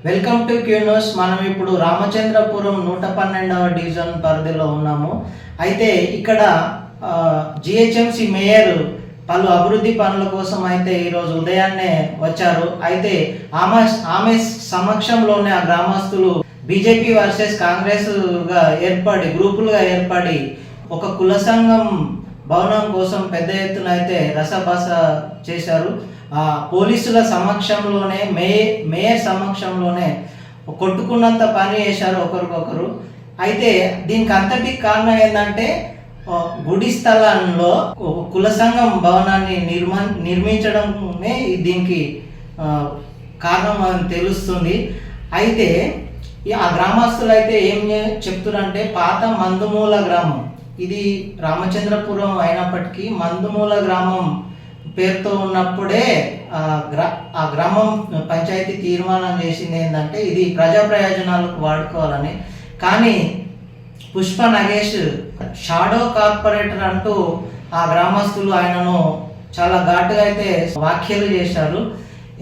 Welcome to Q news. మనం ఇప్పుడు Ramachandrapuram 112వ division పరిధిలో ఉన్నాము. అయితే ఇక్కడ జిహెచ్ఎంసి మేయర్ పలు అభివృద్ధి పనుల కోసం అయితే ఈరోజు ఉదయాన్నే వచ్చారు. అయితే ఆమె సమక్షంలోనే ఆ గ్రామస్తులు బీజేపీ వర్సెస్ కాంగ్రెస్ గ్రూపులుగా ఏర్పడి ఒక కుల సంఘం భవనం కోసం పెద్ద ఎత్తున అయితే రసభాస చేశారు. పోలీసుల సమక్షంలోనే మేయర్ సమక్షంలోనే కొట్టుకున్నంత పని చేశారు ఒకరికొకరు. అయితే దీనికి అంతటికి కారణం ఏంటంటే గుడి స్థలంలో కుల సంఘం భవనాన్ని నిర్మించడమే దీనికి కారణం అని తెలుస్తుంది. అయితే ఆ గ్రామస్తులు అయితే ఏం చెప్తున్నారంటే పాత మందుమూల గ్రామం, ఇది రామచంద్రపురం అయినప్పటికీ మందుమూల గ్రామం పేరుతో ఉన్నప్పుడే ఆ గ్రామం పంచాయతీ తీర్మానం చేసింది ఏంటంటే ఇది ప్రజా ప్రయోజనాలకు వాడుకోవాలని. కానీ పుష్ప నగేష్ షాడో కార్పొరేటర్ అంటూ ఆ గ్రామస్తులు ఆయనను చాలా ఘాటుగా అయితే వ్యాఖ్యలు చేశారు.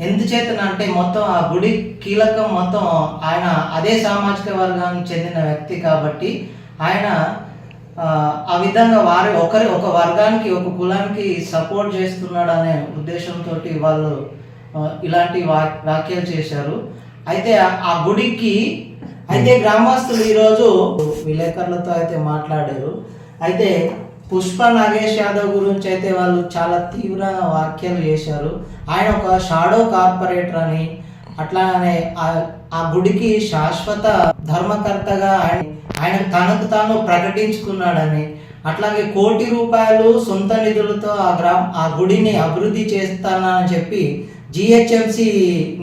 ఎందుచేతనంటే మొత్తం ఆ గుడి కీలకం మొత్తం ఆయన అదే సామాజిక వర్గానికి చెందిన వ్యక్తి కాబట్టి ఆయన ఆ విధంగా ఒక వర్గానికి ఒక కులానికి సపోర్ట్ చేస్తున్నాడు అనే ఉద్దేశంతో వాళ్ళు ఇలాంటి వ్యాఖ్యలు చేశారు. అయితే ఆ గుడికి గ్రామస్తులు ఈరోజు విలేకరులతో అయితే మాట్లాడారు. అయితే పుష్ప నాగేష్ యాదవ్ గురించి అయితే వాళ్ళు చాలా తీవ్ర వ్యాఖ్యలు చేశారు. ఆయన ఒక షాడో కార్పొరేటర్ అని, అట్లానే ఆ గుడికి శాశ్వత ధర్మకర్తగా ఆయన తనకు తాను ప్రకటించుకున్నాడని, అట్లాగే ₹1 కోటి సొంత నిధులతో ఆ గుడిని అభివృద్ధి చేస్తానని చెప్పి జిహెచ్ఎంసి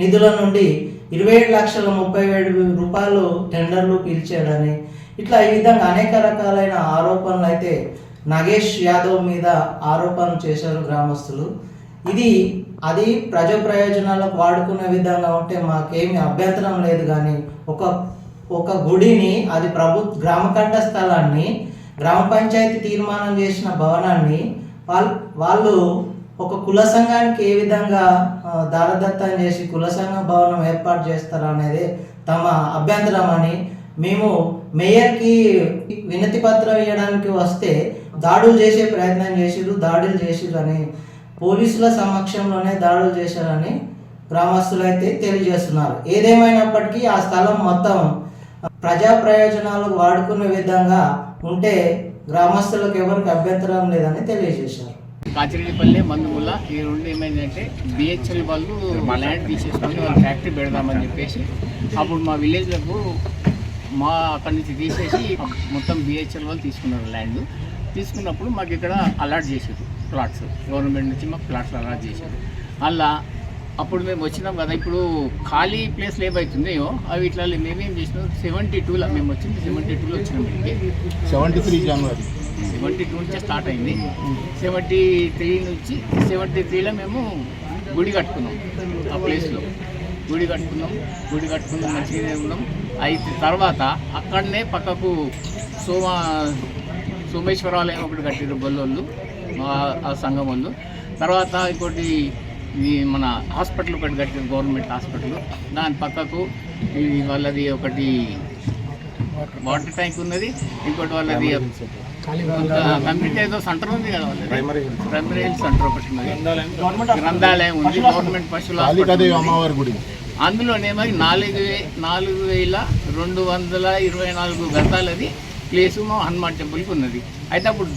నిధుల నుండి ₹27,30,000 టెండర్లు పిలిచాడని, ఇట్లా ఈ విధంగా అనేక రకాలైన ఆరోపణలు అయితే నాగేష్ యాదవ్ మీద ఆరోపణలు చేశారు గ్రామస్తులు. అది ప్రజా ప్రయోజనాలకు వాడుకునే విధంగా ఉంటే మాకేమీ అభ్యంతరం లేదు, కానీ ఒక గుడిని, అది గ్రామ కంఠ స్థలాన్ని, గ్రామ పంచాయతీ తీర్మానం చేసిన భవనాన్ని వాళ్ళు ఒక కుల సంఘానికి ఏ విధంగా దారదత్తం చేసి కుల సంఘ భవనం ఏర్పాటు చేస్తారు అనేది తమ అభ్యంతరం అని, మేము మేయర్కి వినతి పత్రం ఇవ్వడానికి వస్తే దాడులు చేసే ప్రయత్నం దాడులు చేసిరు అని, పోలీసుల సమక్షంలోనే దాడులు చేశారని గ్రామస్తులు అయితే తెలియజేస్తున్నారు. ఏదేమైనప్పటికీ ఆ స్థలం మొత్తం ప్రజా ప్రయోజనాలకు వాడుకునే విధంగా ఉంటే గ్రామస్తులకు ఎవరికి అభ్యంతరం లేదని తెలియజేశారు. కాచిరెడ్డిపల్లి మందుమూల ఈ రెండు ఏమైందంటే బిహెచ్ఎల్ వాళ్ళు మా ల్యాండ్ తీసేసుకొని వాళ్ళు ఫ్యాక్టరీ పెడదామని చెప్పేసి అప్పుడు మా విలేజ్లకు అక్కడి నుంచి తీసేసి మొత్తం బిహెచ్ఎల్ వాళ్ళు తీసుకున్నారు ల్యాండ్. తీసుకున్నప్పుడు మాకు ఇక్కడ అలాట్ చేశారు ప్లాట్స్, గవర్నమెంట్ నుంచి మాకు ప్లాట్స్ అలాట్ చేశారు. అలా అప్పుడు మేము వచ్చినాం కదా, ఇప్పుడు ఖాళీ ప్లేస్లు ఏమవుతుందో అవి ఇట్లా మేమేం చేసినాం 72లో మేము వచ్చింది, 72లో వచ్చినాం. ఇంటికి 73 జనవరి 72 నుంచే స్టార్ట్ అయింది. 73లో మేము గుడి కట్టుకున్నాం. ఆ ప్లేస్లో గుడి కట్టుకున్నాం మంచిగానే ఉన్నాం. అయితే తర్వాత అక్కడనే పక్కకు సోమేశ్వరాలయం ఒకటి కట్టారు బొల్లోళ్ళు, ఆ సంఘం వాళ్ళు. తర్వాత ఇంకోటి మన హాస్పిటల్ ఒకటి కట్టారు, గవర్నమెంట్ హాస్పిటల్. దాని పక్కకు వాళ్ళది ఒకటి వాటర్ ట్యాంక్ ఉన్నది, ఇంకోటి వాళ్ళది కమ్యూనిటీ ఏదో సెంటర్ ఉంది కదా, వాళ్ళది ప్రైమరీ హెల్త్ సెంటర్ ఒకటి ఉన్నది, గ్రంథాలయం ఉంది, గవర్నమెంట్ పశువుల హాస్పిటల్. అందులోనేమో 4,224 గతాలది ప్లేసు మా హనుమాన్ టెంపుల్కి ఉన్నది. అయితే అప్పుడు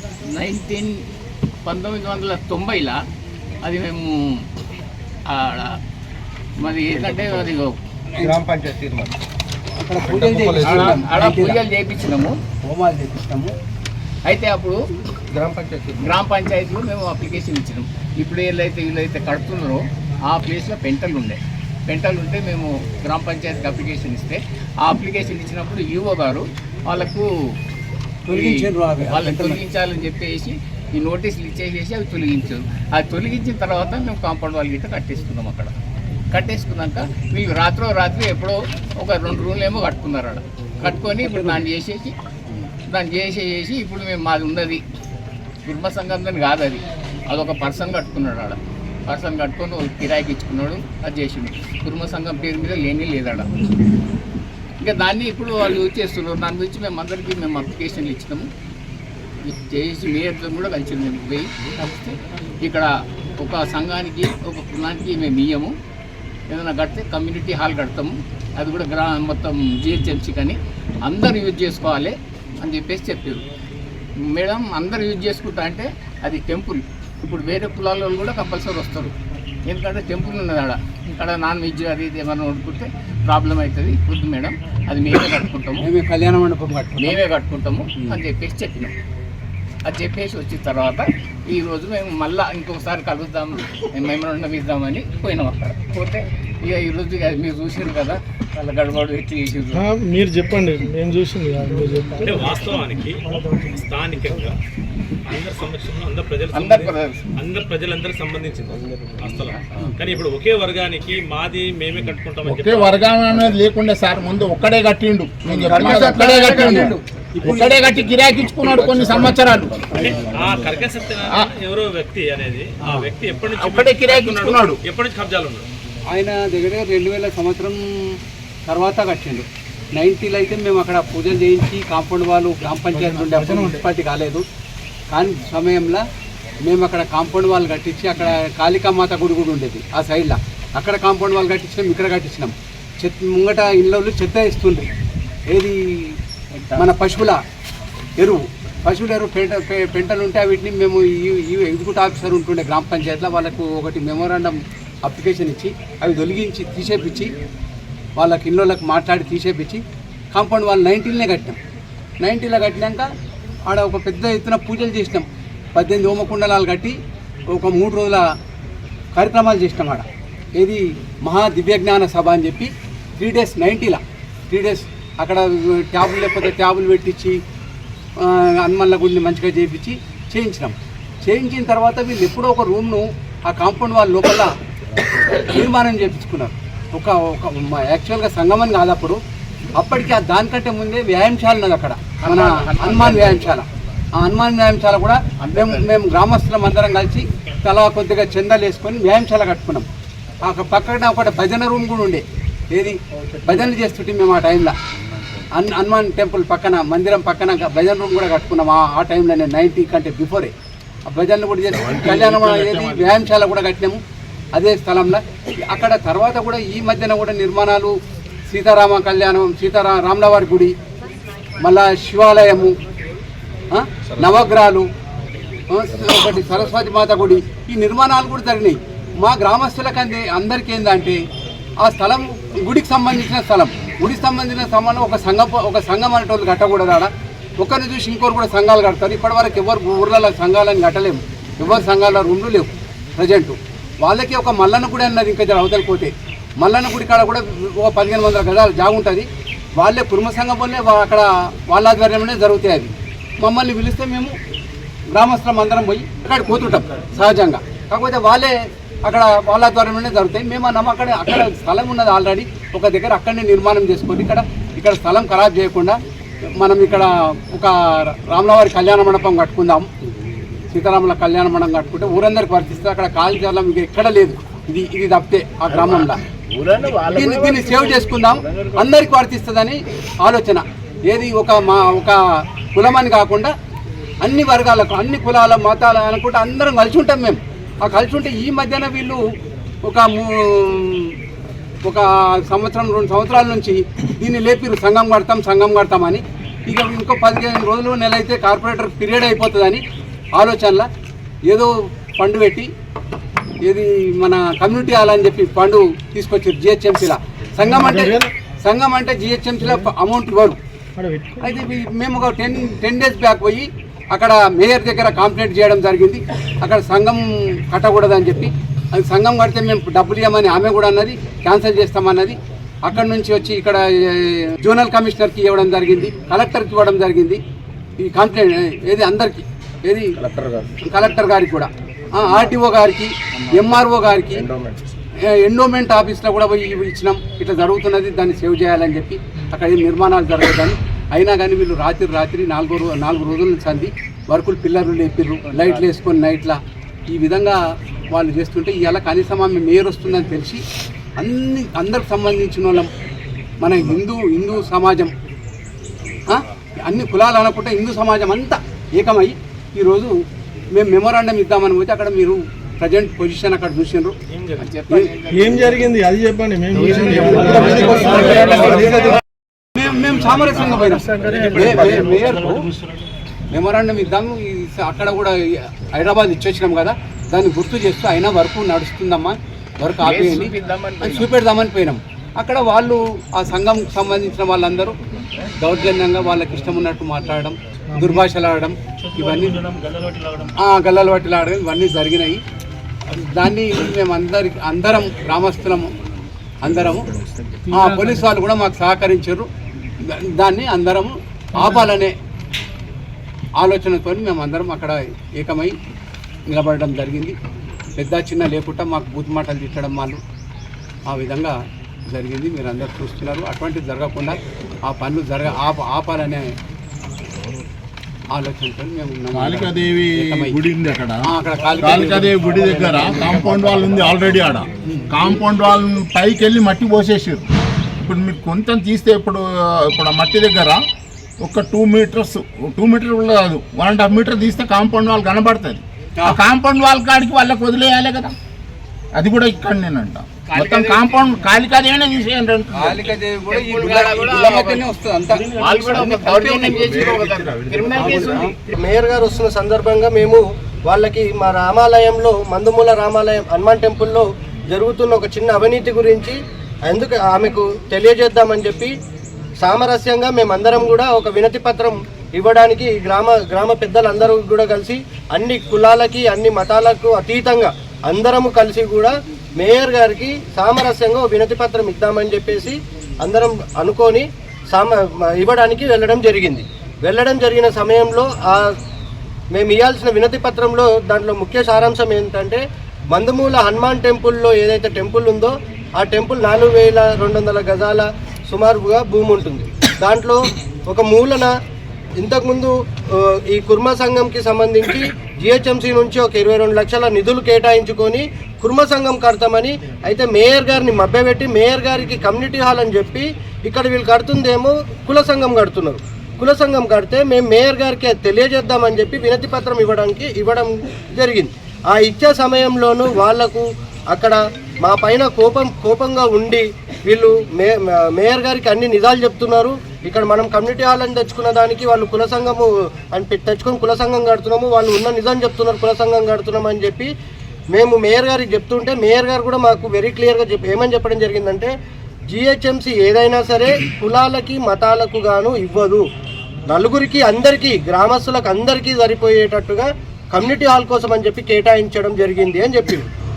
1990లో అది మేము మరి ఏంటంటే అది గ్రామ పంచాయతీ పూజలు చేయించినాము, హోమాలు చేయించినాము. అయితే అప్పుడు గ్రామ పంచాయతీలో మేము అప్లికేషన్ ఇచ్చినాం. ఇప్పుడు వీళ్ళైతే కడుతున్నారో ఆ ప్లేస్లో పెంటలు ఉంటే మేము గ్రామ పంచాయతీకి అప్లికేషన్ ఇస్తే, ఆ అప్లికేషన్ ఇచ్చినప్పుడు ఈఓ గారు వాళ్ళకు తొలగించాలని చెప్పేసి ఈ నోటీసులు ఇచ్చేసేసి అవి తొలగించారు. అది తొలగించిన తర్వాత మేము కాంపౌండ్ వాళ్ళ గిట్ట కట్టేసుకున్నాం. అక్కడ కట్టేసుకున్నాక వీళ్ళు రాత్రి ఎప్పుడో ఒక 2 రూమ్లు ఏమో కట్టుకున్నారు. అక్కడ కట్టుకొని ఇప్పుడు దాన్ని చేసేసి ఇప్పుడు మేము మాది ఉన్నది కుటుంబ సంఘం కాదు, అదొక పర్సన్ కట్టుకున్నాడు. పర్సన్ కట్టుకొని వాళ్ళు కిరాయికి ఇచ్చుకున్నాడు, అది చేసిండు. కుటుంబ సంఘం పేరు మీద లేని లేదాడ. ఇంకా దాన్ని ఇప్పుడు వాళ్ళు యూజ్ చేస్తున్నారు. దాని గురించి మేము అందరికీ అప్లికేషన్లు ఇచ్చినాము. చేసి మేయర్తో కూడా కలిసి మేము పోయి కలిస్తే ఇక్కడ ఒక సంఘానికి ఒక కులానికి మేము ఇయ్యము, ఏదైనా కడితే కమ్యూనిటీ హాల్ కడతాము, అది కూడా మొత్తం జిహెచ్ఎంసీ కానీ అందరూ యూజ్ చేసుకోవాలి అని చెప్పేసి చెప్పారు. మేడం అందరూ యూజ్ చేసుకుంటా అంటే అది టెంపుల్. ఇప్పుడు వేరే కులాల వాళ్ళు కూడా కంపల్సరీ వస్తారు, ఎందుకంటే టెంపుల్ ఉన్నది ఆడ. ఇక్కడ నాన్ వెజ్ అది ఇది ఏమైనా వండుకుంటే ప్రాబ్లం అవుతుంది. వద్దు మేడం, అది మేమే కట్టుకుంటాము, కళ్యాణ మండపం మేమే కట్టుకుంటాము అని చెప్పేసి చెప్పినాం. అది చెప్పేసి వచ్చిన తర్వాత ఈరోజు మేము మళ్ళీ ఇంకొకసారి కలుద్దాం, మెమరాండం ఇద్దామని పోయినాం. అక్కడ పోతే ఇక ఈరోజు మీరు చూసారు కదా వాళ్ళ గడబడు ఎట్టి చేసారు. మీరు చెప్పండి, మేము చూసింది అంటే వాస్తవానికి స్థానికంగా అందరి సమక్షంలో అందరు ప్రజలందరికి సంబంధించింది ఆ స్థలం. కానీ ఇప్పుడు ఒకే వర్గానికి మాది మేమే కట్టుకుంటాం. ఒకే వర్గం అనేది లేకుండా సార్ ముందు ఒక్కడే కట్టిండు, ఒక్కడే కట్టి గిరాకిచ్చుకున్నాడు కొన్ని సంవత్సరాలు. ఆ కరక సత్యనారాయణ ఎవరో వ్యక్తి అనేది ఆ వ్యక్తి ఎప్పటి నుంచి ఒక్కడే గిరాకిచ్చుకున్నాడు, ఎప్పటి నుంచి కబ్జాలు ఉన్నాడు. ఆయన దగ్గర 2000 సంవత్సరం తర్వాత కట్టిండు. 90లో అయితే మేము అక్కడ పూజలు చేయించి కాంపౌండ్ వాళ్ళు గ్రామ పంచాయతీ ఉండే అప్పుడు మున్సిపాలిటీ కాలేదు. కానీ సమయంలో మేము అక్కడ కాంపౌండ్ వాళ్ళు కట్టించి అక్కడ కాళికామాత గుడి కూడా ఉండేది ఆ సైడ్లో, అక్కడ కాంపౌండ్ వాళ్ళు కట్టించినాం, ఇక్కడ కట్టించినాం. ముంగట ఇళ్ళలో చెత్త ఇస్తుండ్రి, ఏది మన పశువుల ఎరువు పెంటలు ఉంటే వీటిని మేము ఈ ఎగ్జిక్యూటివ్ ఆఫీసర్ ఉంటుండే గ్రామ పంచాయతీలో వాళ్ళకు ఒకటి మెమోరాండం అప్లికేషన్ ఇచ్చి అవి తొలగించి తీసేపించి వాళ్ళకి ఇళ్ళకి మాట్లాడి తీసేపించి కాంపౌండ్ వాళ్ళు 90లోనే కట్టినాం. 90లో కట్టినాక ఆడ ఒక పెద్ద ఎత్తున పూజలు చేసినాం. 18 హోమకుండలాలు కట్టి ఒక 3 రోజుల కార్యక్రమాలు చేసినాం. ఆడ ఏది మహా దివ్యజ్ఞాన సభ అని చెప్పి 3 డేస్ 90లో 3 డేస్ అక్కడ ట్యాబులు లేకపోతే ట్యాబులు పెట్టించి హనుమన్ల గుడిని మంచిగా చేయించినాం. చేయించిన తర్వాత వీళ్ళు ఎప్పుడో ఒక రూమ్ను ఆ కాంపౌండ్ వాళ్ళ లోపల నిర్మాణం చేయించుకున్నారు. ఒక యాక్చువల్గా సంగమని కాదు అప్పుడు, అప్పటికి దానికంటే ముందే వ్యాయామశాల ఉన్నది అక్కడ, మన హనుమాన్ వ్యాయామశాల. ఆ హనుమాన్ వ్యాయామశాల కూడా మేము గ్రామస్తులం అందరం కలిసి తలా కొద్దిగా చందాలు వేసుకొని వ్యాయామశాల కట్టుకున్నాం. ఆ పక్కన ఒక భజన రూమ్ కూడా ఉండే, ఏది భజనలు చేస్తుంటే మేము ఆ టైంలో హనుమాన్ టెంపుల్ పక్కన మందిరం పక్కన భజన రూమ్ కూడా కట్టుకున్నాం. ఆ టైంలో నేను 90 కంటే బిఫోరే ఆ భజనలు కూడా చేసి కళ్యాణం ఏది వ్యాయామశాల కూడా కట్టినాము అదే స్థలంలో. అక్కడ తర్వాత కూడా ఈ మధ్యన కూడా నిర్మాణాలు, సీతారామ కళ్యాణం, రాములవారి గుడి, మళ్ళా శివాలయము, నవగ్రహాలు, ఒకటి సరస్వతి మాత గుడి, ఈ నిర్మాణాలు కూడా జరిగినాయి. మా గ్రామస్తులకు అందరికీ ఏంటంటే ఆ స్థలం గుడికి సంబంధించిన స్థలం, గుడికి సంబంధించిన స్థలం ఒక సంఘం అనేటోళ్ళు కట్టకూడదు. ఆడ ఒకరిని చూసి ఇంకోరు కూడా సంఘాలు కడతారు. ఇప్పటివరకు ఎవరు ఊర్లలో సంఘాలను కట్టలేము, ఎవరు సంఘాల రూమ్లు లేవు ప్రజెంటు. వాళ్ళకి ఒక మల్లన్న గుడి అన్నది ఇంకా అవతల పోతే మల్లన్న గుడి కాడ కూడా ఒక 1500 గజాలు జాగుంటుంది. వాళ్ళే కుటుంబ సంఘం వల్లే అక్కడ వాళ్ళ ఆధ్వర్యంలోనే జరుగుతాయి. అది మమ్మల్ని పిలిస్తే మేము గ్రామస్తులం అందరం పోయి అక్కడికి పోతుంటాం సహజంగా. కాకపోతే వాళ్ళే అక్కడ వాళ్ళ ఆధ్వర్యంలోనే జరుగుతాయి. మేము అన్నాము అక్కడ స్థలం ఉన్నది ఆల్రెడీ ఒక దగ్గర, అక్కడనే నిర్మాణం చేసుకొని ఇక్కడ స్థలం ఖరాబ్ చేయకుండా మనం ఇక్కడ ఒక రాములవారి కళ్యాణ మండపం కట్టుకుందాం, సీతారాముల కళ్యాణ మండపం కట్టుకుంటే ఊరందరికి వర్తిస్తుంది. అక్కడ కాళీచర్లం ఇంకా ఎక్కడ లేదు, ఇది తప్పితే ఆ గ్రామంలో దీన్ని సేవ్ చేసుకుందాం, అందరికి వర్తిస్తుందని ఆలోచన. ఏది ఒక కులమని కాకుండా అన్ని వర్గాలకు, అన్ని కులాల మతాలు అనుకుంటే అందరం కలిసి ఉంటాం మేము. ఆ కలిసి ఉంటే ఈ మధ్యన వీళ్ళు ఒక సంవత్సరం 2 సంవత్సరాల నుంచి దీన్ని లేపిరు సంఘం కడతామని. ఇక ఇంకో 15 రోజులు నెల అయితే కార్పొరేటర్ పీరియడ్ అయిపోతుందని ఆలోచనలో ఏదో ఫండ్ పెట్టి, ఏది మన కమ్యూనిటీ హాల్ అని చెప్పి ఫండ్ తీసుకొచ్చారు జిహెచ్ఎంసీలో. సంఘం అంటే జిహెచ్ఎంసీలో అమౌంట్ ఇవ్వరు. అయితే మేము ఒక 10 డేస్ బ్యాక్ పోయి అక్కడ మేయర్ దగ్గర కంప్లైంట్ చేయడం జరిగింది. అక్కడ సంఘం కట్టకూడదని చెప్పి, అది సంఘం కడితే మేము డబ్బులు ఇవ్వమని ఆమె కూడా అన్నది, క్యాన్సిల్ చేస్తామన్నది. అక్కడ నుంచి వచ్చి ఇక్కడ జోనల్ కమిషనర్కి ఇవ్వడం జరిగింది, కలెక్టర్కి ఇవ్వడం జరిగింది. ఈ కంప్లైంట్ ఏది అందరికీ, ఏది కలెక్టర్ గారికి కూడా, ఆర్టీఓ గారికి, ఎంఆర్ఓ గారికి, ఎండోమెంట్ ఆఫీస్లో కూడా పోయి ఇచ్చినాం. ఇట్లా జరుగుతున్నది, దాన్ని సేవ్ చేయాలని చెప్పి అక్కడ ఏం నిర్మాణాలు జరగదని. అయినా కానీ వీళ్ళు రాత్రి 4 రోజుల నుంచి అంది వర్కులు పిల్లర్లు లేపిర్రు, లైట్లు వేసుకొని నైట్లా ఈ విధంగా వాళ్ళు చేస్తుంటే ఇవాళ కనీసం ఆమె మేయర్ వస్తుందని తెలిసి అందరికి సంబంధించిన వాళ్ళం మన హిందూ సమాజం అన్ని కులాలు అనుకుంటే హిందూ సమాజం అంతా ఏకమై ఈరోజు మేము మెమోరాండం ఇద్దామని పోతే అక్కడ మీరు ప్రజెంట్ పొజిషన్ అక్కడ చూసినారు. ఏం జరిగింది అది చెప్పండి. మేము సామరస్యంగా పోయినాం. మేయర్కు మెమోరాండం ఇద్దాము, అక్కడ కూడా హైదరాబాద్ ఇచ్చొచ్చినాం కదా, దాన్ని గుర్తు చేస్తూ అయినా వర్క్ నడుస్తుందమ్మా, వర్క్ ఆపేయండి అని చూపెడదామని పోయినాం. అక్కడ వాళ్ళు ఆ సంఘం సంబంధించిన వాళ్ళందరూ దౌర్జన్యంగా వాళ్ళకి ఇష్టం ఉన్నట్టు మాట్లాడడం, దుర్భాషలాడడం, ఇవన్నీ గల్లలు పట్టిలాడడం ఇవన్నీ జరిగినాయి. దాన్ని మేము అందరం గ్రామస్తులము అందరము పోలీసు వాళ్ళు కూడా మాకు సహకరించారు. దాన్ని అందరము ఆపాలనే ఆలోచనతో మేము అందరం అక్కడ ఏకమై నిలబడడం జరిగింది. పెద్ద చిన్న లేకుండా మాకు బూత్ మాటలు తిట్టడం వాళ్ళు ఆ విధంగా జరిగింది. మీరు అందరూ చూస్తున్నారు. అటువంటిది జరగకుండా ఆ పనులు ఆపాలనే ఆలోచనతో మేము కాళికాదేవి గుడి ఉంది అక్కడ కాళికాదేవి గుడి దగ్గర కాంపౌండ్ వాల్ ఉంది ఆల్రెడీ. ఆడ కాంపౌండ్ వాల్ పైకి వెళ్ళి మట్టి పోసేసారు. ఇప్పుడు మీకు కొంచెం తీస్తే ఇప్పుడు ఆ మట్టి దగ్గర ఒక 2 మీటర్స్ కూడా కాదు, 1.5 మీటర్ తీస్తే కాంపౌండ్ వాల్ కనబడుతుంది. ఆ కాంపౌండ్ వాల్ కాడికి వాళ్ళకి వదిలేయాలి కదా, అది కూడా ఇక్కడ నేనంట. మొత్తం కాంపౌండ్ కాళికాదేవినే తీసేయండి. మేయర్ గారు వస్తున్న సందర్భంగా మేము వాళ్ళకి మా రామాలయంలో మందుమూల రామాలయం హనుమాన్ టెంపుల్లో జరుగుతున్న ఒక చిన్న అవినీతి గురించి ఎందుకు ఆమెకు తెలియజేద్దామని చెప్పి సామరస్యంగా మేమందరం కూడా ఒక వినతి పత్రం ఇవ్వడానికి గ్రామ పెద్దలందరూ కూడా కలిసి అన్ని కులాలకి అన్ని మతాలకు అతీతంగా అందరము కలిసి కూడా మేయర్ గారికి సామరస్యంగా వినతి పత్రం ఇద్దామని చెప్పేసి అందరం అనుకొని ఇవ్వడానికి వెళ్ళడం జరిగిన సమయంలో మేము ఇవ్వాల్సిన వినతి పత్రంలో దాంట్లో ముఖ్య సారాంశం ఏంటంటే మందుమూల హనుమాన్ టెంపుల్లో ఏదైతే టెంపుల్ ఉందో ఆ టెంపుల్ 4200 గజాల సుమారుగా భూమి ఉంటుంది. దాంట్లో ఒక మూలన ఇంతకుముందు ఈ కుర్మ సంఘంకి సంబంధించి జిహెచ్ఎంసీ నుంచి ఒక 22 లక్షల నిధులు కేటాయించుకొని కుర్మ సంఘం కడతామని, అయితే మేయర్ గారిని మభ్యపెట్టి మేయర్ గారికి కమ్యూనిటీ హాల్ అని చెప్పి ఇక్కడ వీళ్ళు కడుతుందేమో కుల సంఘం కడుతున్నారు. కుల సంఘం కడితే మేము మేయర్ గారికి తెలియజేద్దామని చెప్పి వినతి పత్రం ఇవ్వడం జరిగింది. ఆ ఇచ్చే సమయంలోనూ వాళ్లకు అక్కడ మా పైన కోపంగా ఉండి వీళ్ళు మేయర్ గారికి అన్ని నిజాలు చెప్తున్నారు. ఇక్కడ మనం కమ్యూనిటీ హాల్ అని తెచ్చుకున్న దానికి వాళ్ళు కుల సంఘము అని తెచ్చుకొని కుల సంఘం కడుతున్నాము, వాళ్ళు ఉన్న నిజం చెప్తున్నారు, కుల సంఘం కడుతున్నాం అని చెప్పి మేము మేయర్ గారికి చెప్తుంటే మేయర్ గారు కూడా మాకు వెరీ క్లియర్గా ఏమని చెప్పడం జరిగిందంటే జిహెచ్ఎంసీ ఏదైనా సరే కులాలకి మతాలకు గాను ఇవ్వదు, నలుగురికి అందరికీ గ్రామస్తులకు అందరికీ సరిపోయేటట్టుగా కమ్యూనిటీ హాల్ కోసం అని చెప్పి కేటాయించడం జరిగింది అని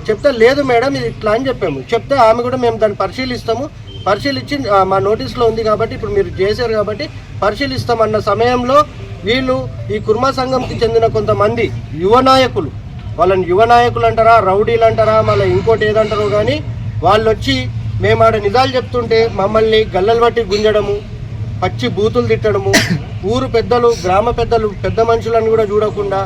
చెప్తే లేదు మేడం ఇది ఇట్లా అని చెప్పాము. చెప్తే ఆమె కూడా మేము దాన్ని పరిశీలించి మా నోటీస్లో ఉంది కాబట్టి ఇప్పుడు మీరు చేశారు కాబట్టి పరిశీలిస్తామన్న సమయంలో వీళ్ళు ఈ కుర్మా సంఘంకి చెందిన కొంతమంది యువ నాయకులు, వాళ్ళని యువ నాయకులు అంటారా, రౌడీలు అంటారా, మళ్ళీ ఇంకోటి ఏదంటారో కానీ వాళ్ళు వచ్చి మేము ఆడ నిజాలు చెప్తుంటే మమ్మల్ని గల్లలు బట్టి గుంజడము, పచ్చి బూతులు తిట్టడము, ఊరు పెద్దలు గ్రామ పెద్దలు పెద్ద మనుషులను కూడా చూడకుండా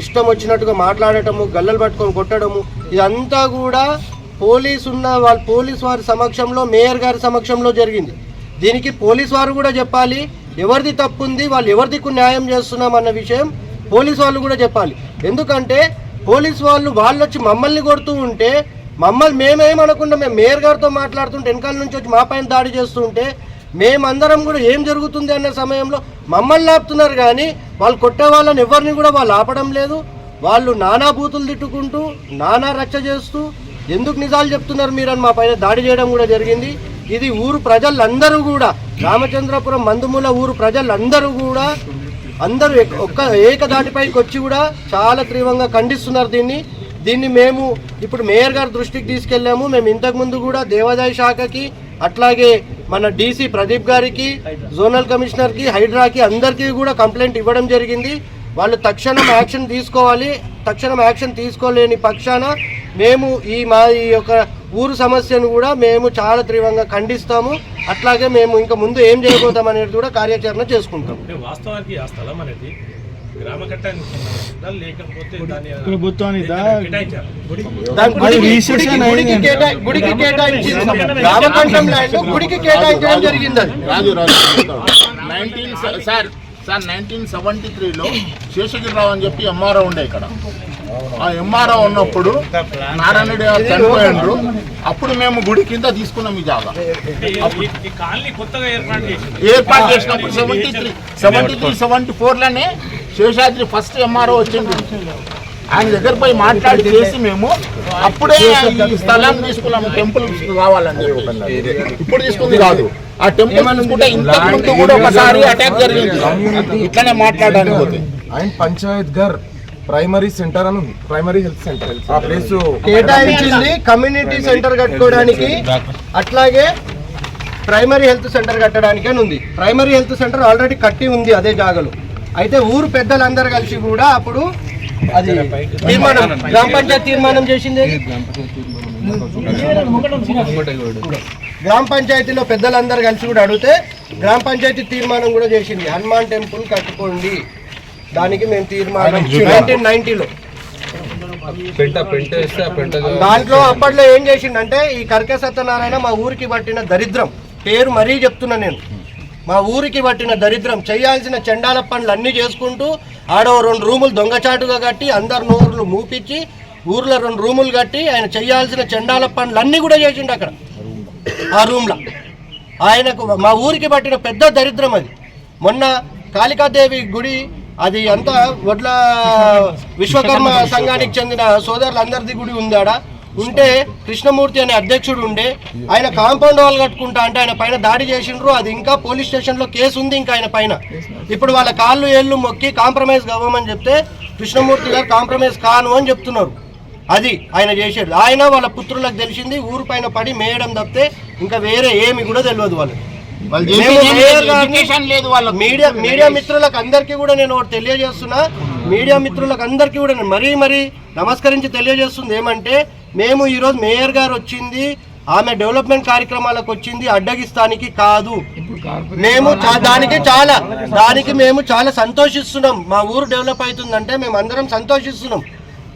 ఇష్టం వచ్చినట్టుగా మాట్లాడటము, గల్లలు పట్టుకొని కొట్టడము, ఇదంతా కూడా పోలీసు వారి సమక్షంలో మేయర్ గారి సమక్షంలో జరిగింది. దీనికి పోలీసు వారు కూడా చెప్పాలి ఎవరిది తప్పు ఉంది, వాళ్ళు ఎవరిదికు న్యాయం చేస్తున్నాం అన్న విషయం పోలీసు వాళ్ళు కూడా చెప్పాలి. ఎందుకంటే పోలీసు వాళ్ళు వచ్చి మమ్మల్ని కొడుతూ ఉంటే మేమేమనకుండా మేము మేయర్ గారితో మాట్లాడుతుంటే వెనకాల నుంచి వచ్చి మా పైన దాడి చేస్తుంటే మేమందరం కూడా ఏం జరుగుతుంది అనే సమయంలో మమ్మల్ని ఆపుతున్నారు కానీ వాళ్ళు కొట్టే వాళ్ళని ఎవరిని కూడా వాళ్ళు ఆపడం లేదు. వాళ్ళు నానా బూతులు తిట్టుకుంటూ నానా రచ్చ చేస్తూ ఎందుకు నిజాలు చెప్తున్నారు మీరని మా పైన దాడి చేయడం కూడా జరిగింది. ఇది ఊరు ప్రజలందరూ కూడా రామచంద్రపురం మందుమూల ఊరు ప్రజలందరూ కూడా అందరూ ఏకదాటిపైకి వచ్చి కూడా చాలా తీవ్రంగా ఖండిస్తున్నారు దీన్ని మేము ఇప్పుడు మేయర్ గారి దృష్టికి తీసుకెళ్ళాము. మేము ఇంతకుముందు కూడా దేవాదాయ శాఖకి అట్లాగే మన డీసీ ప్రదీప్ గారికి, జోనల్ కమిషనర్కి, హైడ్రాకి అందరికీ కూడా కంప్లైంట్ ఇవ్వడం జరిగింది. వాళ్ళు తక్షణం యాక్షన్ తీసుకోవాలి. తక్షణం యాక్షన్ తీసుకోలేని పక్షాన మేము ఈ యొక్క ఊరు సమస్యను కూడా మేము చాలా తీవ్రంగా ఖండిస్తాము. అట్లాగే మేము ఇంకా ముందు ఏం చేయబోతాం అనేది కూడా కార్యాచరణ చేసుకుంటాం. వాస్తవానికి ఆ స్థలం అనేది గ్రామ కట్టానికి సంబంధించిందా లేకపోతే దాని ప్రభుత్వానిదా? కేటాయించారు దాని అది రిజిస్ట్రేషన్ గుడికి గుడికి కేటాయించింది. గ్రామకంఠం ల్యాండ్ గుడికి కేటాయించడం జరిగింది. అది రాజు 1973లో శేషగిరిరావు అని చెప్పి ఎంఆర్ఓ ఉండే ఇక్కడ. ఆ ఎంఆర్ఓ ఉన్నప్పుడు నారాయణరెడ్డి గారు చనిపోయిండ్రు. అప్పుడు మేము గుడి కింద తీసుకున్నాం ఈ జాగా. ఈ కాలనీ కొత్తగా ఏర్పాటు చేసినప్పుడు 74లోనే శేషాద్రి ఫస్ట్ ఎంఆర్ఓ వచ్చింది. ఆయన దగ్గర పోయి మాట్లాడి చేసి మేము అప్పుడే ఈ స్థలాన్ని తీసుకున్నాము. టెంపుల్ కావాలని ఇప్పుడు తీసుకుంది కాదు. ఆ టెంపుల్ తీసుకుంటే ఇంతకు ముందు కూడా ఒకసారి అటాక్ జరిగింది ఇట్లానే మాట్లాడడానికి పోతే. ఆయన పంచాయత్ ఘర్ ప్రైమరీ సెంటర్ అని ఉంది, ప్రైమరీ హెల్త్ సెంటర్. ఆ ప్లేస్ కేటాయించింది కమ్యూనిటీ సెంటర్ కట్టుకోవడానికి, అట్లాగే ప్రైమరీ హెల్త్ సెంటర్ కట్టడానికి అని ఉంది. ప్రైమరీ హెల్త్ సెంటర్ ఆల్రెడీ కట్టి ఉంది అదే జాగలో. అయితే ఊరు పెద్దలందరూ కలిసి కూడా అప్పుడు అది తీర్మానం, గ్రామ పంచాయతీ తీర్మానం చేసింది. గ్రామ పంచాయతీలో పెద్దలందరూ కలిసి కూడా అడిగితే గ్రామ పంచాయతీ తీర్మానం కూడా చేసింది. హనుమాన్ టెంపుల్ కట్టుకోండి, దానికి మేము తీర్మానం 1990లో. దాంట్లో అప్పట్లో ఏం చేసిండంటే ఈ కరకే సత్యనారాయణ మా ఊరికి పట్టిన దరిద్రం, పేరు మరీ చెప్తున్నా నేను, మా ఊరికి పట్టిన దరిద్రం, చేయాల్సిన చండాల పనులు అన్నీ చేసుకుంటూ ఆడో 2 రూములు దొంగచాటుగా కట్టి అందరు నోరులు మూపించి ఊర్లో 2 రూములు కట్టి ఆయన చేయాల్సిన చండాల పనులు అన్నీ కూడా చేసిండు అక్కడ ఆ రూమ్లో. ఆయనకు మా ఊరికి పట్టిన పెద్ద దరిద్రం అది. మొన్న కాళికాదేవి గుడి అది అంతా వడ్ల విశ్వకర్మ సంఘానికి చెందిన సోదరులందరిది గుడి ఉంది ఆడ. ఉంటే కృష్ణమూర్తి అనే అధ్యక్షుడు ఉండే, ఆయన కాంపౌండ్ వాల్ కట్టుకుంటా అంటే ఆయన పైన దాడి చేసిండ్రు. అది ఇంకా పోలీస్ స్టేషన్లో కేసు ఉంది ఇంకా ఆయన పైన. ఇప్పుడు వాళ్ళ కాళ్ళు ఏళ్ళు మొక్కి కాంప్రమైజ్ కావమని చెప్తే కృష్ణమూర్తి గారు కాంప్రమైజ్ కాను అని చెప్తున్నారు. అది ఆయన చేసేది. ఆయన వాళ్ళ పుత్రులకు తెలిసింది ఊరు పైన పడి మేయడం తప్పితే ఇంకా వేరే ఏమి కూడా తెలియదు వాళ్ళకి. మీడియా మిత్రులకు అందరికీ కూడా నేను ఒకటి తెలియజేస్తున్నా, మీడియా మిత్రులకు అందరికీ కూడా నేను మరీ నమస్కరించి తెలియజేస్తుంది ఏమంటే, మేము ఈరోజు మేయర్ గారు వచ్చింది ఆమె డెవలప్మెంట్ కార్యక్రమాలకు వచ్చింది అడ్డగిస్తానికి కాదు. మేము దానికి మేము చాలా సంతోషిస్తున్నాం. మా ఊరు డెవలప్ అవుతుందంటే మేము అందరం సంతోషిస్తున్నాం.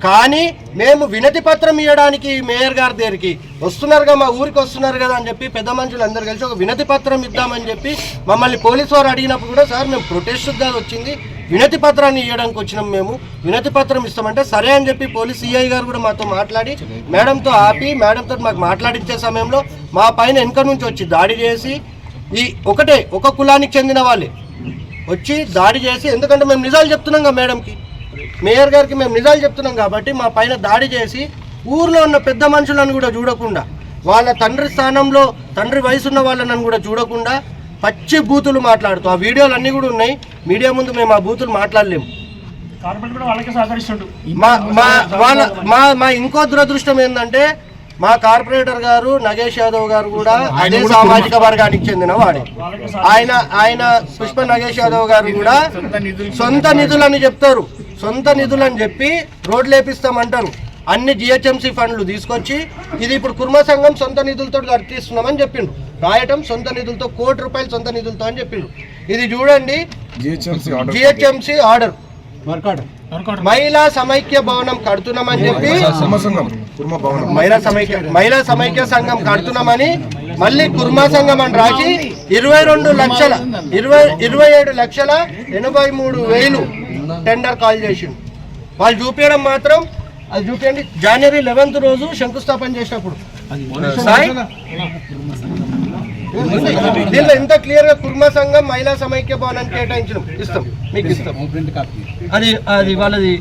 కానీ మేము వినతి పత్రం ఇవ్వడానికి మేయర్ గారి దగ్గరికి వస్తున్నారుగా, మా ఊరికి వస్తున్నారు కదా అని చెప్పి పెద్ద మనుషులు అందరు కలిసి ఒక వినతి పత్రం ఇద్దామని చెప్పి మమ్మల్ని పోలీసు వారు అడిగినప్పుడు కూడా సార్ మేము ప్రొటెస్ట్గా వచ్చింది, వినతి పత్రాన్ని ఇవ్వడానికి వచ్చినాం, మేము వినతి పత్రం ఇస్తామంటే సరే అని చెప్పి పోలీస్ సిఐ గారు కూడా మాతో మాట్లాడి మేడంతో ఆపి మేడంతో మాకు మాట్లాడించే సమయంలో మా పైన వెనక నుంచి వచ్చి దాడి చేసి ఈ ఒక కులానికి చెందిన వాళ్ళే వచ్చి దాడి చేసి, ఎందుకంటే మేము నిజాలు చెప్తున్నాం కదా మేడంకి, మేయర్ గారికి మేము నిజాలు చెప్తున్నాం కాబట్టి మా పైన దాడి చేసి ఊర్లో ఉన్న పెద్ద మనుషులను కూడా చూడకుండా, వాళ్ళ తండ్రి స్థానంలో తండ్రి వయసున్న వాళ్ళని కూడా చూడకుండా పచ్చి బూతులు మాట్లాడుతూ ఆ వీడియోలు అన్నీ కూడా ఉన్నాయి. మీడియా ముందు మేము ఆ బూతులు మాట్లాడలేము. మా ఇంకో దురదృష్టం ఏంటంటే మా కార్పొరేటర్ గారు నగేష్ యాదవ్ గారు కూడా అదే సామాజిక వర్గానికి చెందిన వాడే. ఆయన పుష్ప నగేష్ యాదవ్ గారు కూడా సొంత నిధులని చెప్తారు, సొంత నిధులని చెప్పి రోడ్లు వేపిస్తామంటారు. అన్ని జిహెచ్ఎంసీ ఫండ్లు తీసుకొచ్చి ఇది ఇప్పుడు కుర్మ సంఘం సొంత నిధులతో కట్టిస్తున్నామని చెప్పిండు. రాయటం సొంత నిధులతో ₹1 సొంత నిధులతో అని చెప్పిండు. ఇది చూడండి జిహెచ్ఎంసీ ఆర్డర్, మహిళా సమైక్య భవనం కడుతున్నామని చెప్పి మహిళా సమైక్య సంఘం కడుతున్నామని మళ్ళీ కుర్మా సంఘం అని రాసి 27,83,000 టెండర్ కాల్ చేసిండు. వాళ్ళు చూపించడం మాత్రం అది చూపించండి. జనవరి 11 రోజు శంకుస్థాపన చేసినప్పుడు దీనిలో ఎంత క్లియర్ గా కుర్మా సంఘం మహిళా సమైక్య భవనాన్ని కేటాయించడం ఇస్తాం మీకు ఇస్తాం. అది వాళ్ళది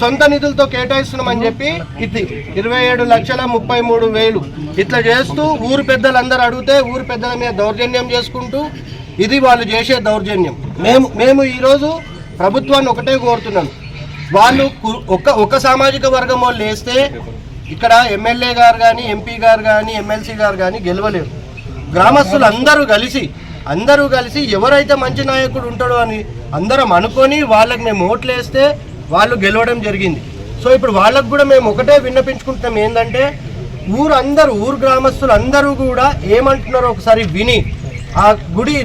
సొంత నిధులతో కేటాయిస్తున్నామని చెప్పి ఇది 27,33,000 ఇట్లా చేస్తూ ఊరు పెద్దలందరూ అడిగితే ఊరు పెద్దల మీద దౌర్జన్యం చేసుకుంటూ ఇది వాళ్ళు చేసే దౌర్జన్యం. మేము ఈరోజు ప్రభుత్వాన్ని ఒకటే కోరుతున్నాను, వాళ్ళు ఒక సామాజిక వర్గం వాళ్ళు వేస్తే ఇక్కడ ఎమ్మెల్యే గారు కానీ ఎంపీ గారు కానీ ఎమ్మెల్సీ గారు కానీ గెలవలేరు. గ్రామస్తులు అందరూ కలిసి ఎవరైతే మంచి నాయకుడు ఉంటాడో అని అందరం అనుకొని వాళ్ళకి మేము ఓట్లు వేస్తే వాళ్ళు గెలవడం జరిగింది. సో ఇప్పుడు వాళ్ళకు కూడా మేము ఒకటే విన్నపించుకుంటున్నాం ఏంటంటే ఊరు గ్రామస్తులు అందరూ కూడా ఏమంటున్నారో ఒకసారి విని ఆ గుడి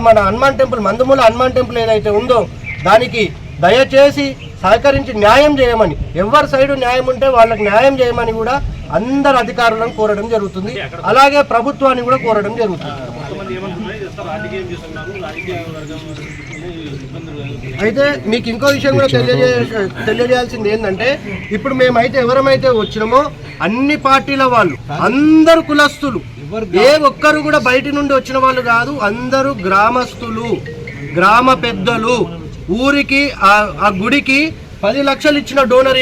మన హనుమాన్ టెంపుల్ మందుమూల హనుమాన్ టెంపుల్ ఏదైతే ఉందో దానికి దయచేసి సహకరించి న్యాయం చేయమని, ఎవరి సైడు న్యాయం ఉంటే వాళ్ళకి న్యాయం చేయమని కూడా అందరు అధికారులను కోరడం జరుగుతుంది. అలాగే ప్రభుత్వాన్ని కూడా కోరడం జరుగుతుంది. అయితే మీకు ఇంకో విషయం కూడా తెలియజేయాల్సింది ఏంటంటే, ఇప్పుడు మేమైతే ఎవరమైతే వచ్చినామో అన్ని పార్టీల వాళ్ళు, అందరు కులస్తులు, ఏ ఒక్కరు కూడా బయట నుండి వచ్చిన వాళ్ళు కాదు, అందరూ గ్రామస్తులు, గ్రామ పెద్దలు. ఊరికి ఆ గుడికి 10 లక్షలు ఇచ్చిన డోనర్,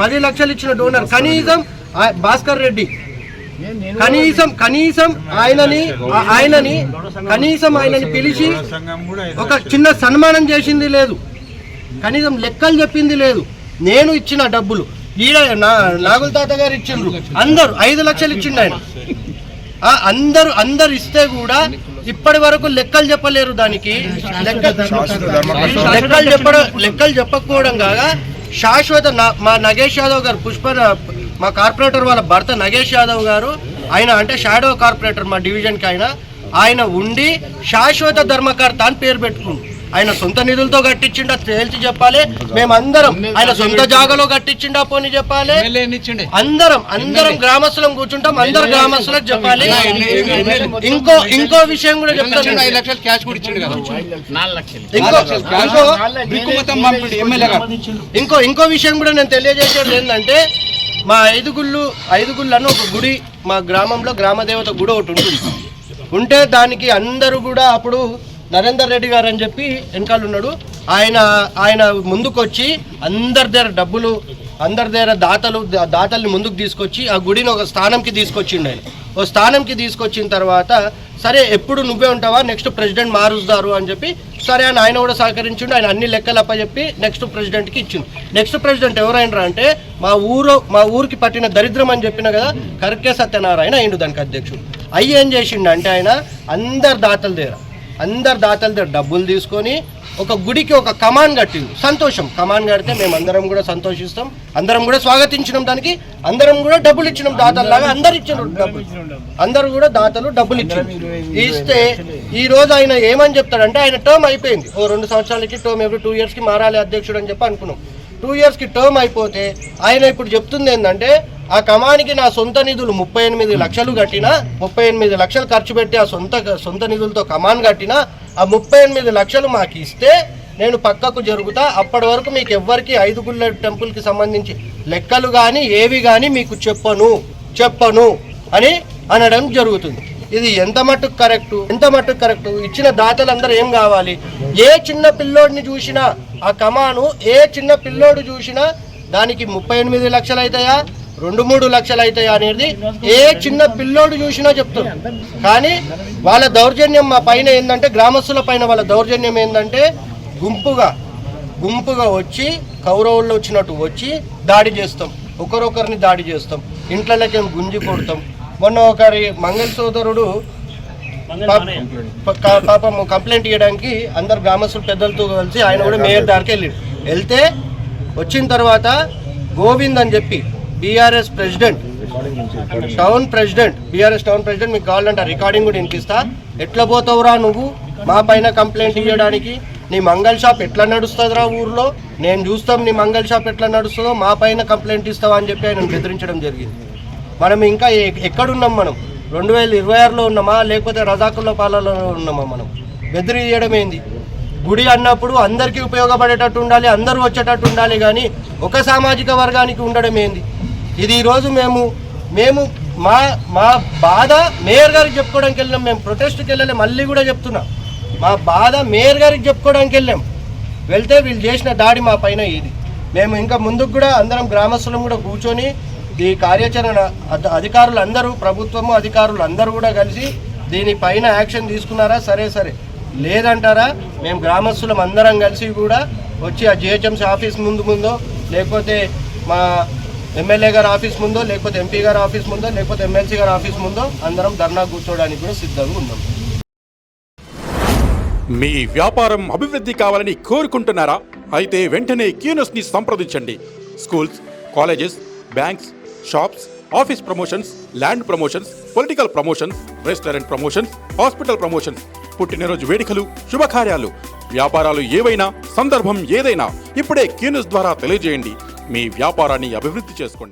10 లక్షలు ఇచ్చిన డోనర్. కనీసం భాస్కర్ రెడ్డి కనీసం ఆయనని పిలిచి ఒక చిన్న సన్మానం చేసింది లేదు, కనీసం లెక్కలు చెప్పింది లేదు. నేను ఇచ్చిన డబ్బులు ఈడ నాగుల తాత గారు ఇచ్చిండ్రు, అందరు 5 లక్షలు ఇచ్చిండు ఆయన. అందరు ఇస్తే కూడా ఇప్పటి వరకు లెక్కలు చెప్పలేరు. దానికి లెక్కలు చెప్పకపోవడం కాగా శాశ్వత మా నగేష్ యాదవ్ గారు, మా కార్పొరేటర్ వాళ్ళ భర్త నగేష్ యాదవ్ గారు, ఆయన అంటే షాడో కార్పొరేటర్ మా డివిజన్కి, ఆయన ఉండి శాశ్వత ధర్మకర్త అని పేరు పెట్టుకుండు. ఆయన సొంత నిధులతో కట్టించిండా తేల్చి చెప్పాలి. మేమందరం ఆయన సొంత జాగాలో కట్టించిండా పోని చెప్పాలి. అందరం గ్రామస్తులం కూర్చుంటాం, అందరు గ్రామస్తులకు చెప్పాలి. ఇంకో విషయం కూడా చెప్తాను. 5 లక్షలు క్యాష్ కూడా ఇచ్చిండు కదా, 4 లక్షలు. ఇంకో విషయం కూడా నేను తెలియజేసేది ఏంటంటే, మా ఐదుగుళ్ళు అని ఒక గుడి మా గ్రామంలో గ్రామదేవత గుడి ఒకటి ఉంటుంది. ఉంటే దానికి అందరూ కూడా అప్పుడు నరేందర్ రెడ్డి గారు అని చెప్పి వెనకాల ఉన్నాడు, ఆయన ముందుకొచ్చి అందరి దగ్గర డబ్బులు, అందరి దగ్గర దాతల్ని ముందుకు తీసుకొచ్చి ఆ గుడిని ఒక స్థానంకి తీసుకొచ్చిండు. ఆయన ఓ స్థానంకి తీసుకొచ్చిన తర్వాత, సరే ఎప్పుడు నువ్వే ఉంటావా, నెక్స్ట్ ప్రెసిడెంట్ మారుస్తారు అని చెప్పి, సరే అని ఆయన కూడా సహకరించిండు. ఆయన అన్ని లెక్కలు అప్పచెప్పి నెక్స్ట్ ప్రెసిడెంట్కి ఇచ్చిండు. నెక్స్ట్ ప్రెసిడెంట్ ఎవరైనా అంటే మా ఊరికి పట్టిన దరిద్రం అని చెప్పిన కదా, కర్కే సత్యనారాయణ అయిండు దానికి అధ్యక్షుడు. అయ్యి ఏం చేసిండు అంటే, ఆయన అందరు దాతల దగ్గర డబ్బులు తీసుకొని ఒక గుడికి ఒక కమాన్ కట్టిండు. సంతోషం, కమాన్ కడితే మేము అందరం కూడా సంతోషిస్తాం, అందరం కూడా స్వాగతించినాం. దానికి అందరం కూడా డబ్బులు ఇచ్చినాం, దాతల్లాగా అందరు ఇచ్చిన డబ్బులు, అందరూ కూడా దాతలు డబ్బులు ఇస్తే ఈ రోజు ఆయన ఏమని చెప్తాడంటే, ఆయన టర్మ్ అయిపోయింది, ఓ 2 సంవత్సరాలకి టర్మ్, ఎవ్రీ 2 yearsకి మారాలి అధ్యక్షుడు అని చెప్పి అనుకున్నాం. 2 yearsకి టర్మ్ అయిపోతే ఆయన ఇప్పుడు చెప్తుంది ఏంటంటే, ఆ కమానికి నా సొంత నిధులు 38 లక్షలు కట్టినా, 38 లక్షలు ఖర్చు పెట్టి ఆ సొంత నిధులతో కమాన్ కట్టినా, ఆ 38 లక్షలు మాకు ఇస్తే నేను పక్కకు జరుగుతా, అప్పటి వరకు మీకు ఎవ్వరికి 5 గుళ్ళ టెంపుల్కి సంబంధించి లెక్కలు కానీ ఏవి కానీ మీకు చెప్పను అని అనడం జరుగుతుంది. ఇది ఎంత మట్టుకు కరెక్టు? ఇచ్చిన దాతలందరూ ఏం కావాలి? ఏ చిన్న పిల్లోడిని చూసినా ఆ కమాను, ఏ చిన్న పిల్లోడు చూసినా దానికి 38 లక్షలు అవుతాయా, 2-3 లక్షలు అవుతాయా అనేది ఏ చిన్న పిల్లోడు చూసినా చెప్తారు. కానీ వాళ్ళ దౌర్జన్యం మా పైన ఏంటంటే, గ్రామస్తుల పైన వాళ్ళ దౌర్జన్యం ఏంటంటే, గుంపుగా వచ్చి కౌరవుల్లో వచ్చినట్టు వచ్చి దాడి చేస్తాం, ఒకరొకరిని దాడి చేస్తాం, ఇంట్లోకేం గుంజి కొడతాం. మొన్న ఒకరి మంగళ సోదరుడు పాపం కంప్లైంట్ ఇవ్వడానికి అందరు గ్రామస్తులు పెద్దలతో కలిసి ఆయన కూడా మేయర్ దారికి వెళ్తే వచ్చిన తర్వాత గోవింద్ అని చెప్పి బీఆర్ఎస్ టౌన్ ప్రెసిడెంట్ మీకు కావాలంటే రికార్డింగ్ కూడా వినిపిస్తా, ఎట్లా పోతావురా నువ్వు మా పైన కంప్లైంట్ ఇవ్వడానికి, నీ మంగళ షాప్ ఎట్లా నడుస్తుందిరా ఊర్లో, నేను చూస్తాం నీ మంగళ షాప్ ఎట్లా నడుస్తుందో, మా పైన కంప్లైంట్ ఇస్తావా అని చెప్పి ఆయన బెదిరించడం జరిగింది. మనం ఇంకా ఎక్కడున్నాం? మనం 2026లో ఉన్నామా, లేకపోతే రజాకుల్లో పాలలో ఉన్నామా? మనం బెదిరియడం ఏంది? గుడి అన్నప్పుడు అందరికీ ఉపయోగపడేటట్టు ఉండాలి, అందరూ వచ్చేటట్టు ఉండాలి, కానీ ఒక సామాజిక వర్గానికి ఉండడం ఏంది? ఇది ఈరోజు మేము మా బాధ మేయర్ గారికి చెప్పుకోవడానికి వెళ్ళాం. మేము ప్రొటెస్ట్కి వెళ్ళలే, మళ్ళీ కూడా చెప్తున్నా, మా బాధ మేయర్ గారికి చెప్పుకోవడానికి వెళ్తే వీళ్ళు చేసిన దాడి మా పైన ఇది. మేము ఇంకా ముందుకు కూడా అందరం గ్రామస్తులం కూడా కూర్చొని ఈ కార్యాచరణ అధికారులు అందరూ, ప్రభుత్వము అధికారులు అందరూ కూడా కలిసి దీనిపైన యాక్షన్ తీసుకున్నారా, సరే లేదంటారా, మేము గ్రామస్తులం అందరం కలిసి కూడా వచ్చి ఆ జిహెచ్ఎంసీ ఆఫీస్ ముందో, లేకపోతే మా ఎమ్మెల్యే గారి ఆఫీస్ ముందో, లేకపోతే ఎంపీ గారి ఆఫీస్ ముందో, లేకపోతే ఎమ్మెల్సీ గారి ఆఫీస్ ముందో అందరం ధర్నా కూర్చోవడానికి కూడా సిద్ధంగా ఉన్నాం. మీ వ్యాపారం అభివృద్ధి కావాలని కోరుకుంటున్నారా? అయితే వెంటనే క్యూనస్ని సంప్రదించండి. Schools, colleges, banks, shops, office promotions, land promotions, political promotions, restaurant promotions, hospital promotions, పుట్టినరోజు వేడుకలు, శుభకార్యాలు, వ్యాపారాలు ఏవైనా, సందర్భం ఏదైనా ఇప్పుడే క్యూన్యూస్ ద్వారా తెలియజేయండి. మీ వ్యాపారాన్ని అభివృద్ధి చేసుకోండి.